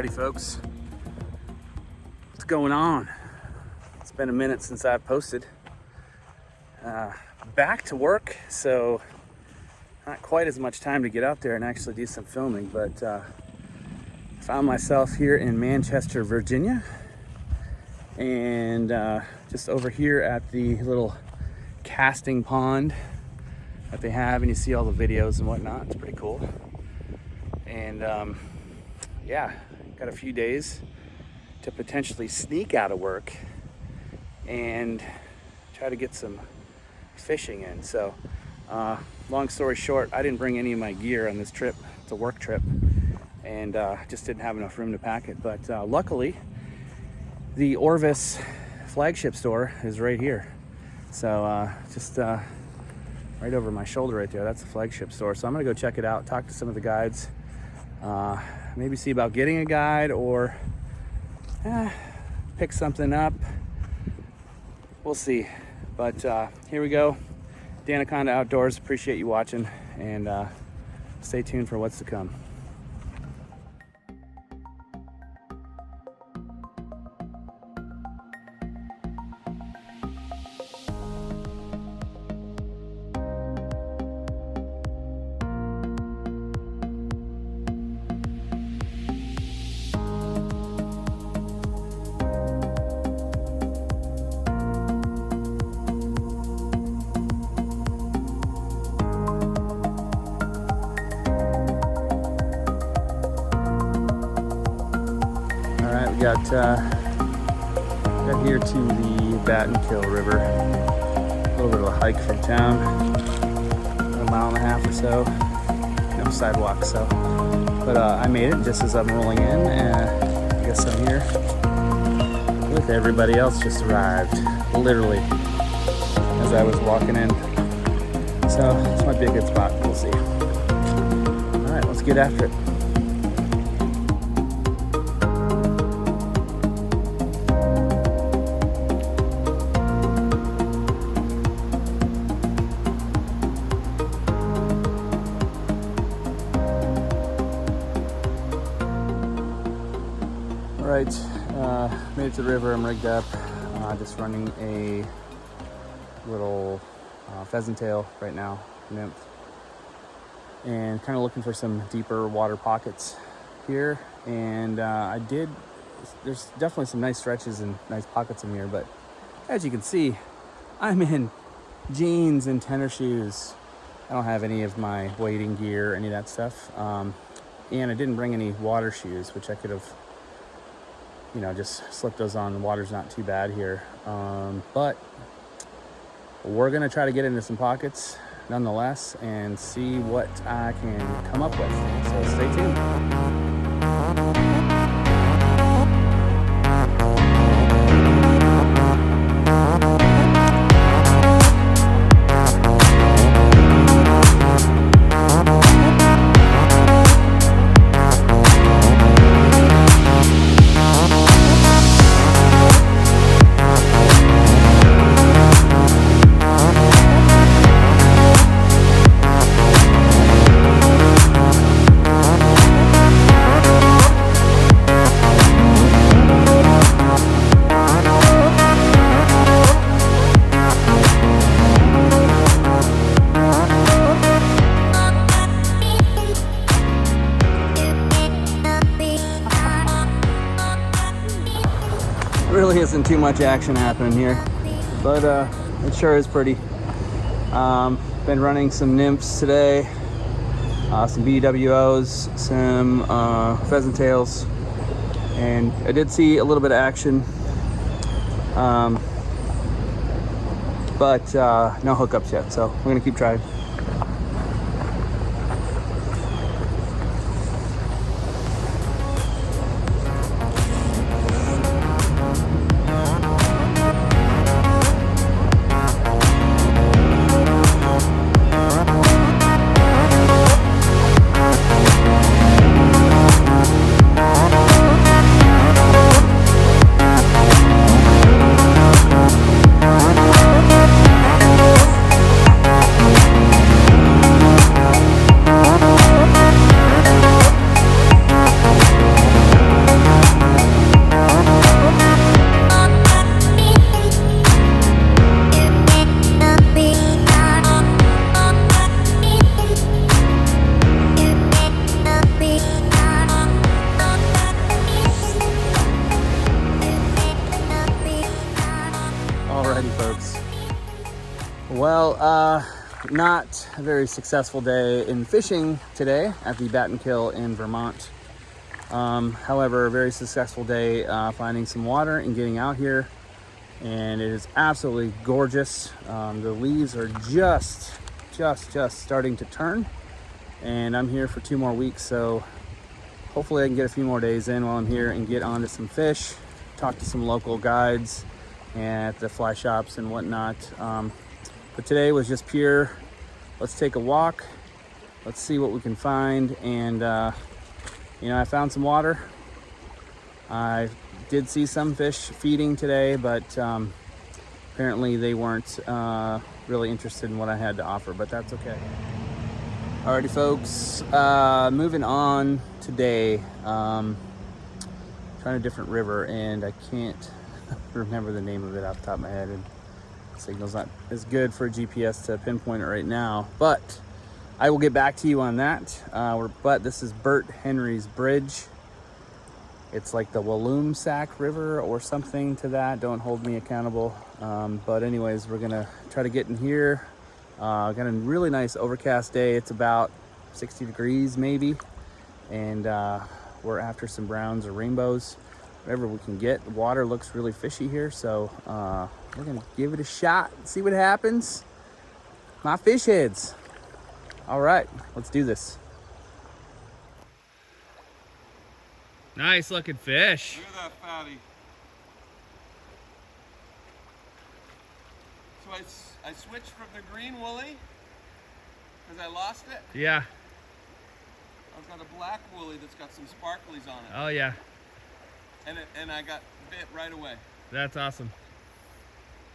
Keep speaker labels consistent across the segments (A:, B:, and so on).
A: Howdy folks, what's going on? It's been a minute since I've posted. Back to work, so not quite as much time to get out there and actually do some filming, but found myself here in Manchester, Virginia, and just over here at the little casting pond that they have, and you see all the videos and whatnot. It's pretty cool. And yeah, got a few days to potentially sneak out of work and try to get some fishing in. So long story short, I didn't bring any of my gear on this trip. It's a work trip, and just didn't have enough room to pack it. But luckily the Orvis flagship store is right here. So just right over my shoulder right there, that's the flagship store. So I'm gonna go check it out, talk to some of the guides, maybe see about getting a guide or pick something up. We'll see. But here we go. Danaconda Outdoors. Appreciate you watching, and stay tuned for what's to come. Got here to the Battenkill River. A little bit of a hike from town, a mile and a half or so. No sidewalk, so. But I made it just as I'm rolling in, and I guess I'm here with everybody else. Just arrived, literally, as I was walking in. So this might be a good spot. We'll see. All right, let's get after it. Made it to the river. I'm rigged up, just running a little pheasant tail right now, nymph, and kind of looking for some deeper water pockets here. And there's definitely some nice stretches and nice pockets in here, but as you can see, I'm in jeans and tennis shoes. I don't have any of my wading gear, any of that stuff, and I didn't bring any water shoes, which I could have, you know, just slip those on. The water's not too bad here, but we're gonna try to get into some pockets nonetheless and see what I can come up with. So stay tuned. Really isn't too much action happening here, but it sure is pretty. Been running some nymphs today, some BWOs, some pheasant tails, and I did see a little bit of action, but no hookups yet, so we're gonna keep trying. Alrighty, folks. Well, not a very successful day in fishing today at the Battenkill in Vermont. However, a very successful day finding some water and getting out here. And it is absolutely gorgeous. The leaves are just starting to turn. And I'm here for 2 more weeks, so hopefully I can get a few more days in while I'm here and get onto some fish, talk to some local guides at the fly shops and whatnot. But today was just pure, let's take a walk, let's see what we can find. And you know, I found some water. I did see some fish feeding today, but apparently they weren't really interested in what I had to offer, but that's okay. Alrighty, folks, moving on today. Trying a different river, and I can't remember the name of it off the top of my head, and the signal's not as good for a GPS to pinpoint it right now, but I will get back to you on that. But this is Bert Henry's Bridge. It's like the Walloomsac River or something to that. Don't hold me accountable. But anyways, we're gonna try to get in here. Got a really nice overcast day. It's about 60 degrees maybe. And we're after some browns or rainbows, whatever we can get. The water looks really fishy here, so we're gonna give it a shot and see what happens. My fish heads. All right, let's do this. Nice looking fish.
B: Look at that fatty. So I switched from the green woolly because I lost it.
A: Yeah.
B: I've got a black woolly that's got some sparklies on it.
A: Oh yeah.
B: And I got bit right away.
A: That's awesome.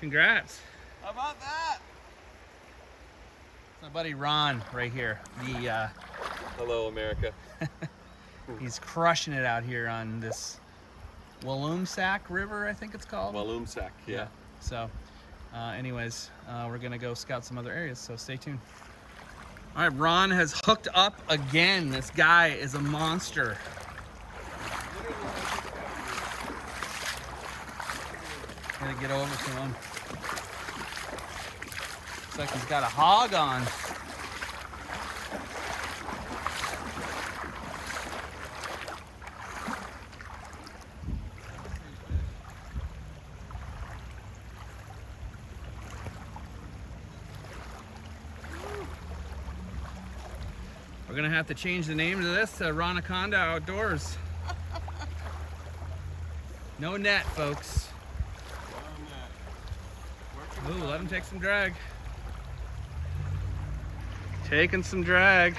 A: Congrats.
B: How about that?
A: It's my buddy Ron right here. The
B: Hello, America.
A: he's crushing it out here on this Walloomsac River, I think it's called.
B: Walloomsac, yeah.
A: So anyways, we're gonna go scout some other areas, so stay tuned. All right, Ron has hooked up again. This guy is a monster. Gotta get over to him. Looks like he's got a hog on. We're gonna have to change the name to this to Danaconda Outdoors. No net, folks. Ooh, let him take some drag. Taking some drag.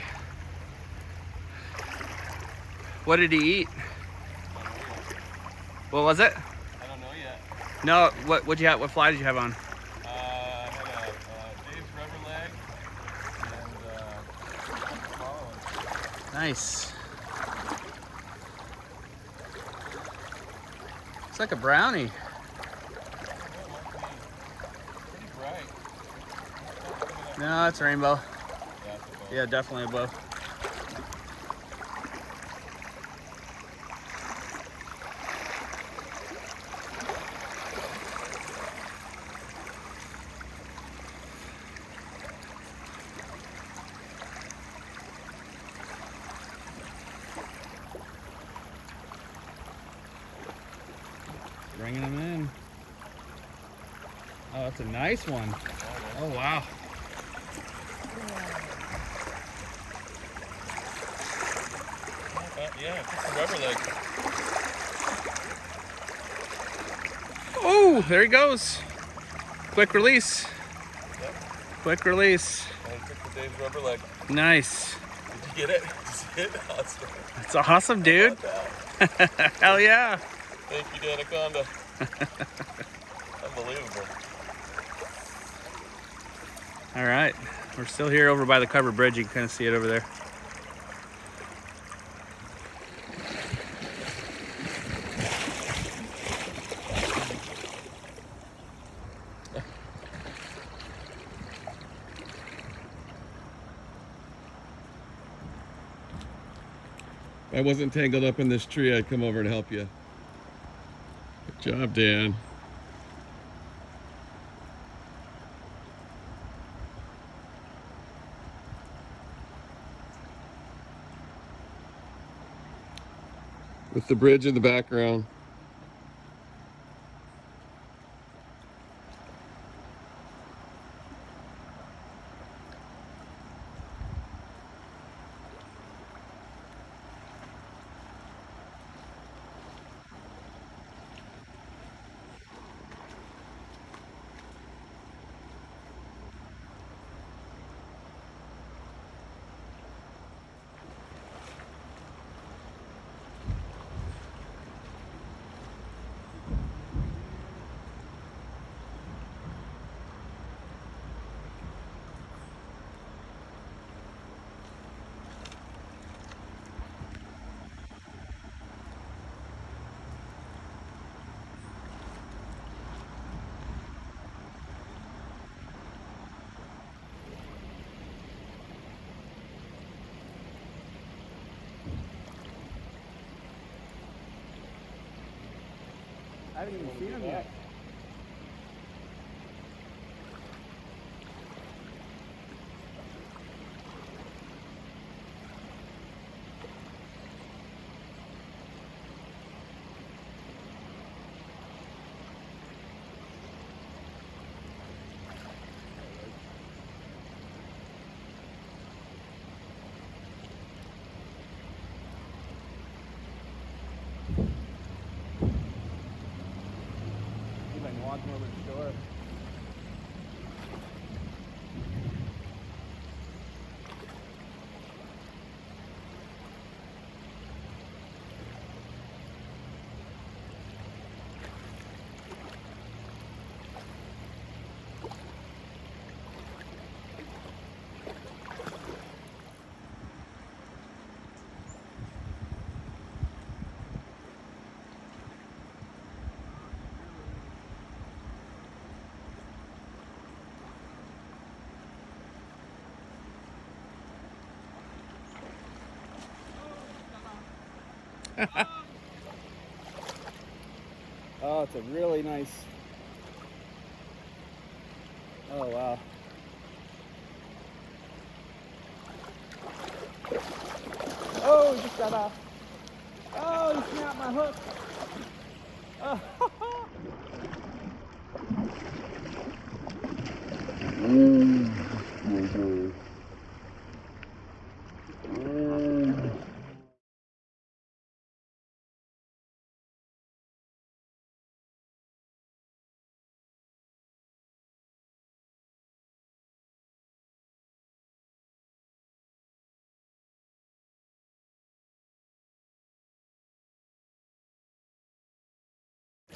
A: What did he eat? What was it?
B: I don't know yet.
A: No, what'd you have? What fly did you have on?
B: I had a Dave's rubber leg and
A: Nice. It's like a brownie.
B: pretty bright.
A: No, it's rainbow.
B: Yeah, it's a bow.
A: Yeah, definitely a bow. Bringing them in. Oh, that's a nice one. Oh, wow.
B: Yeah, it's a rubber leg.
A: Oh, there he goes. Quick release.
B: Yep.
A: Quick release.
B: I took the Dave's rubber leg.
A: Nice.
B: Did you get it? Did you see it? Awesome.
A: That's awesome, dude. Hell yeah.
B: Thank you, Danaconda. Unbelievable.
A: All right. We're still here over by the covered bridge. You can kind of see it over there.
B: If I wasn't tangled up in this tree, I'd come over and help you. Good job, Dan.
C: with the bridge in the background.
A: I haven't even seen him yet. See if I can walk him over the shore. Oh, it's a really nice. Oh, wow. Oh, he just got off. Oh, he snapped my hook. Oh.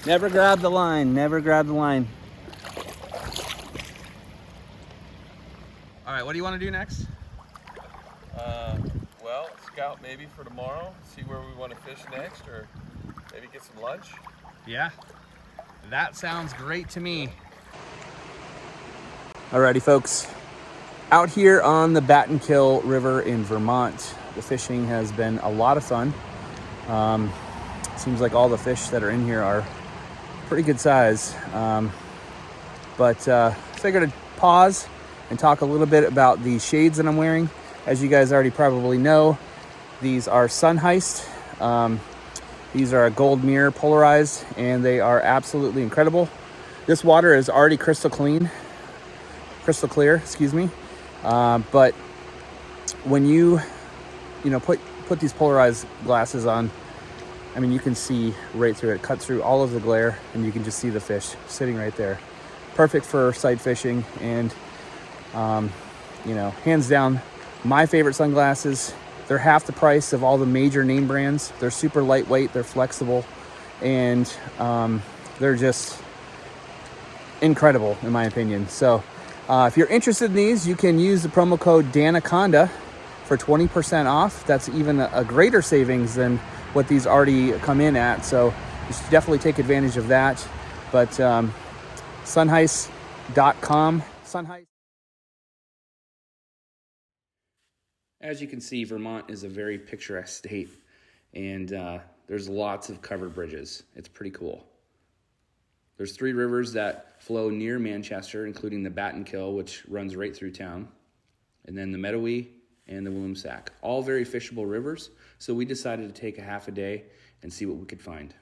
A: Never grab the line, never grab the line. All right, what do you want to do next?
C: Well, scout maybe for tomorrow, see where we want to fish next, or maybe get some lunch.
A: Yeah, that sounds great to me. Alrighty, folks. Out here on the Battenkill River in Vermont, the fishing has been a lot of fun. Seems like all the fish that are in here are pretty good size. But figured I'd pause and talk a little bit about the shades that I'm wearing. As you guys already probably know, these are Sun Heist. These are a gold mirror polarized, and they are absolutely incredible. This water is already crystal clear, excuse me. But when you put these polarized glasses on, I mean, you can see right through it, cut through all of the glare, and you can just see the fish sitting right there. Perfect for sight fishing, and hands down, my favorite sunglasses. They're half the price of all the major name brands. They're super lightweight, they're flexible, and they're just incredible in my opinion. So if you're interested in these, you can use the promo code Danaconda for 20% off. That's even a greater savings than what these already come in at. So you should definitely take advantage of that. But sunheist.com. Sunheist. As you can see, Vermont is a very picturesque state, and there's lots of covered bridges. It's pretty cool. There's 3 rivers that flow near Manchester, including the Battenkill, which runs right through town, and then the Mattowee and the Walloomsac, all very fishable rivers. So we decided to take a half a day and see what we could find.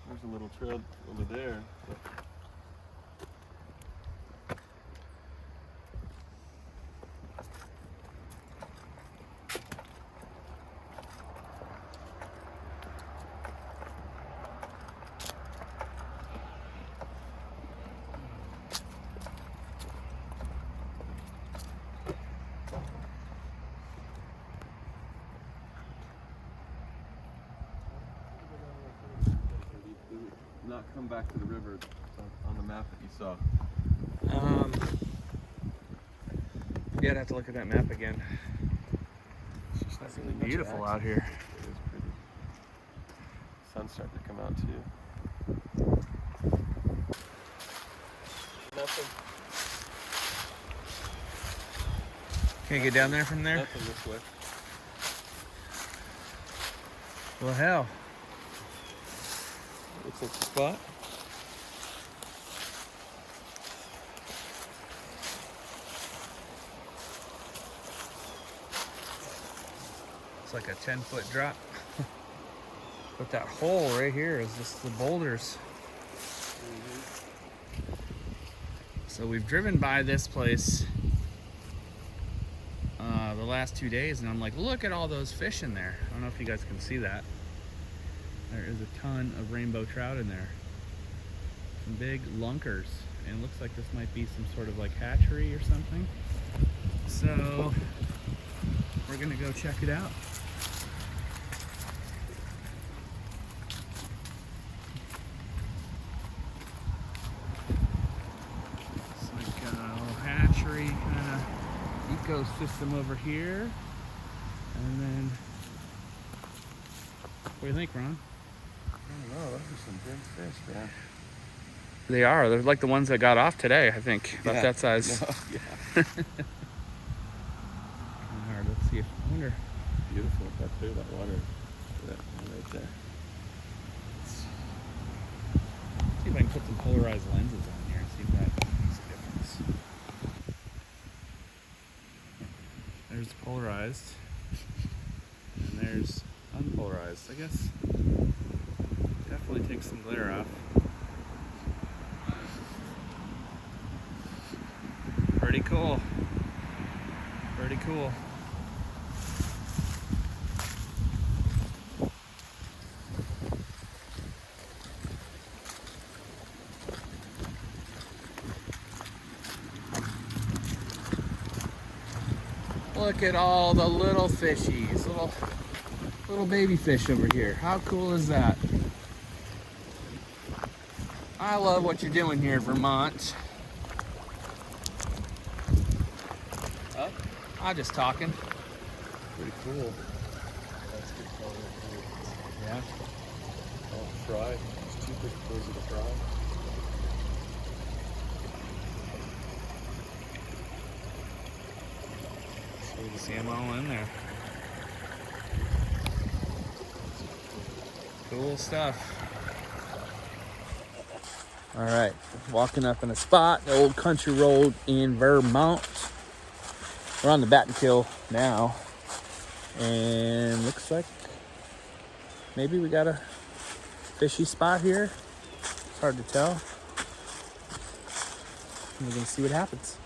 C: There's a little trail over there. Not come back to the river on the map that you saw.
A: Yeah, I'd have to look at that map again.
C: It's just not really
A: Beautiful
C: much
A: out here.
C: It is pretty. Sun's starting to come out too. Nothing.
A: Can't get down there from there?
C: Nothing this way.
A: Well, hell.
C: Looks like the spot.
A: It's like a 10-foot drop. But that hole right here is just the boulders. So we've driven by this place the last 2 days, and I'm like, look at all those fish in there. I don't know if you guys can see that. There is a ton of rainbow trout in there. Some big lunkers. And it looks like this might be some sort of like hatchery or something. So we're gonna go check it out. It's like a little hatchery kind of ecosystem over here. And then, what do you think, Ron?
C: I don't know. Those are some big fish, man.
A: They are. They're like the ones that got off today, I think. About that size.
C: No, yeah.
A: Alright, let's see if I wonder.
C: Beautiful. That clear that water. That right there.
A: See if I can put some polarized lenses on here and see if that makes a difference. There's polarized. And there's unpolarized. I guess definitely takes some glare off. Pretty cool. Pretty cool. Look at all the little fishies, little baby fish over here. How cool is that? I love what you're doing here, Vermont.
C: Huh?
A: I'm just talking.
C: Pretty cool. That's good color.
A: Yeah.
C: Oh, fry. It's cheaper to the fry.
A: See them all in there. Cool stuff. All right, walking up in a spot, the old country road in Vermont. We're on the Battenkill now, and looks like maybe we got a fishy spot here. It's hard to tell. We're gonna see what happens.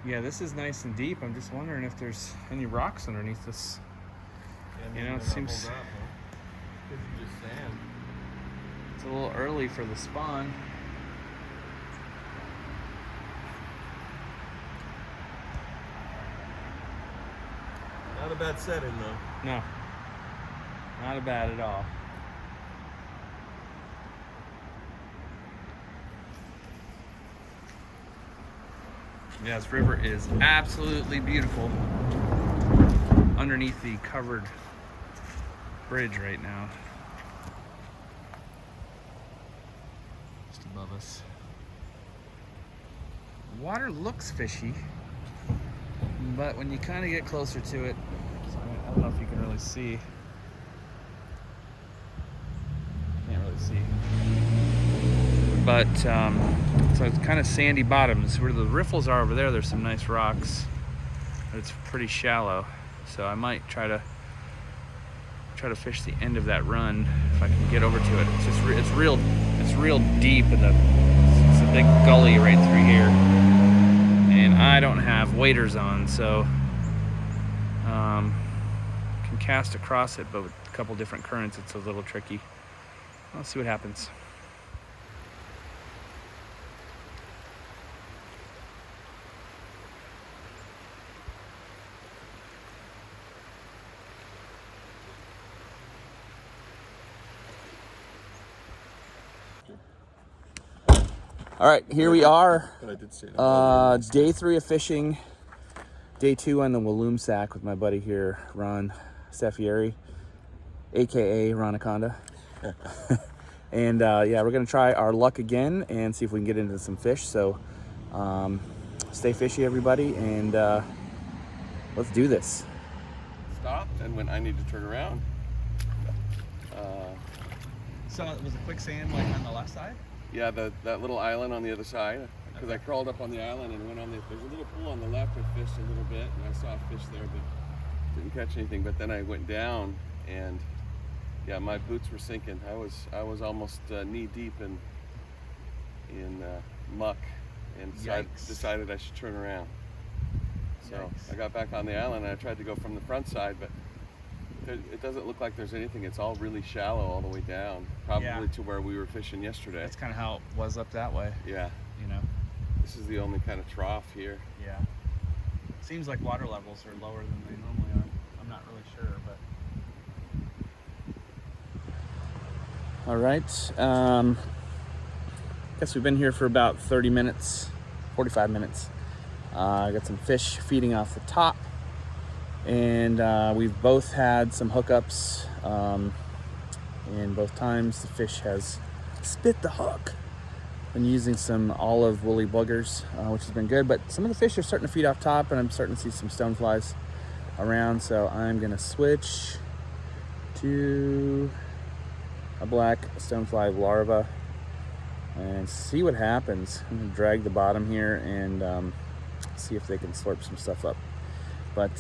A: Yeah, this is nice and deep. I'm just wondering if there's any rocks underneath this.
C: Yeah,
A: You know, it seems
C: Could be just sand.
A: it's a little early for the spawn.
C: Not a bad setting though.
A: No, not bad at all. Yeah, this river is absolutely beautiful underneath the covered bridge right now. Just above us. The water looks fishy, but when you kind of get closer to it, I don't know if you can really see. Can't really see. but so it's kind of sandy bottoms. Where the riffles are over there, there's some nice rocks, but it's pretty shallow. So I might try to fish the end of that run if I can get over to it. It's just it's real deep, and it's a big gully right through here, and I don't have waders on, so can cast across it, but with a couple different currents it's a little tricky. Let's see what happens. All right, here we are.
C: But I did see that.
A: Day 3 of fishing. Day 2 on the Walloomsac with my buddy here, Ron Staffieri, aka Danaconda. And yeah, we're gonna try our luck again and see if we can get into some fish. So stay fishy, everybody, and let's do this.
C: Stopped, and when I need to turn around.
A: So it was a quicksand like on the left side?
C: Yeah, that little island on the other side. Because I crawled up on the island and went on there's a little pool on the left. I fished a little bit, and I saw a fish there, but didn't catch anything. But then I went down, and yeah, my boots were sinking. I was almost knee deep in muck, and decided I should turn around. So
A: Yikes.
C: I got back on the island, and I tried to go from the front side, but it doesn't look like there's anything. It's all really shallow all the way down, probably to where we were fishing yesterday.
A: That's kind of how it was up that way.
C: Yeah.
A: You know.
C: This is the only kind of trough here.
A: Yeah. Seems like water levels are lower than they normally are. I'm not really sure, but. All right. Guess we've been here for about 30 minutes, 45 minutes. I got some fish feeding off the top, and we've both had some hookups. And both times the fish has spit the hook. Been using some olive woolly boogers, which has been good, but some of the fish are starting to feed off top, and I'm starting to see some stoneflies around, so I'm gonna switch to a black stonefly larva and see what happens. I'm gonna drag the bottom here and see if they can slurp some stuff up. But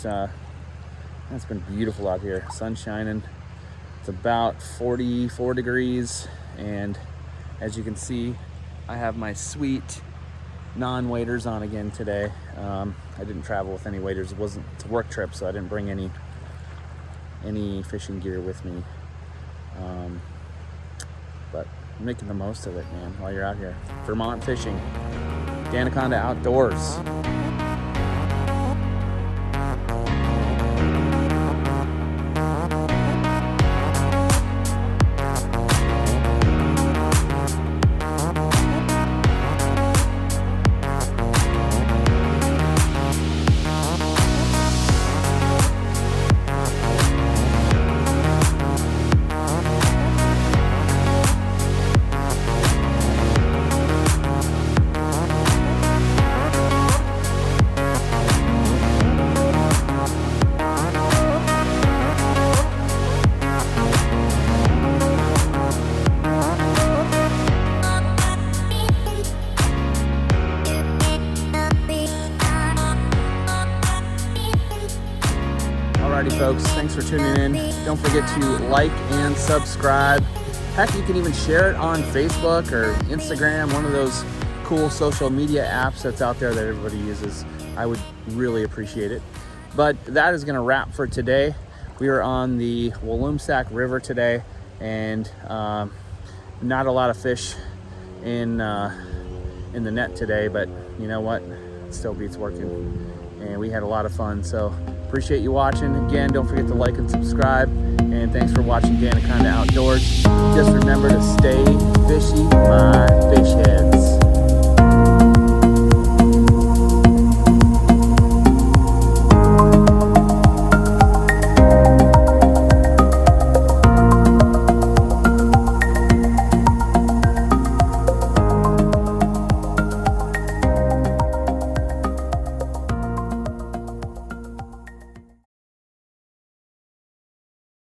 A: it's been beautiful out here, sun shining. It's about 44 degrees, and as you can see, I have my sweet non-waders on again today. I didn't travel with any waders. It's a work trip, so I didn't bring any fishing gear with me. But I'm making the most of it, man, while you're out here. Vermont fishing, Danaconda outdoors. Alrighty folks, thanks for tuning in. Don't forget to like and subscribe. Heck, you can even share it on Facebook or Instagram, one of those cool social media apps that's out there that everybody uses. I would really appreciate it. But that is gonna wrap for today. We are on the Walloomsac River today, and not a lot of fish in the net today, but you know what? It still beats working. And we had a lot of fun, so appreciate you watching. Again, don't forget to like and subscribe, and thanks for watching Danaconda Outdoors. Just remember to stay fishy, my fish head.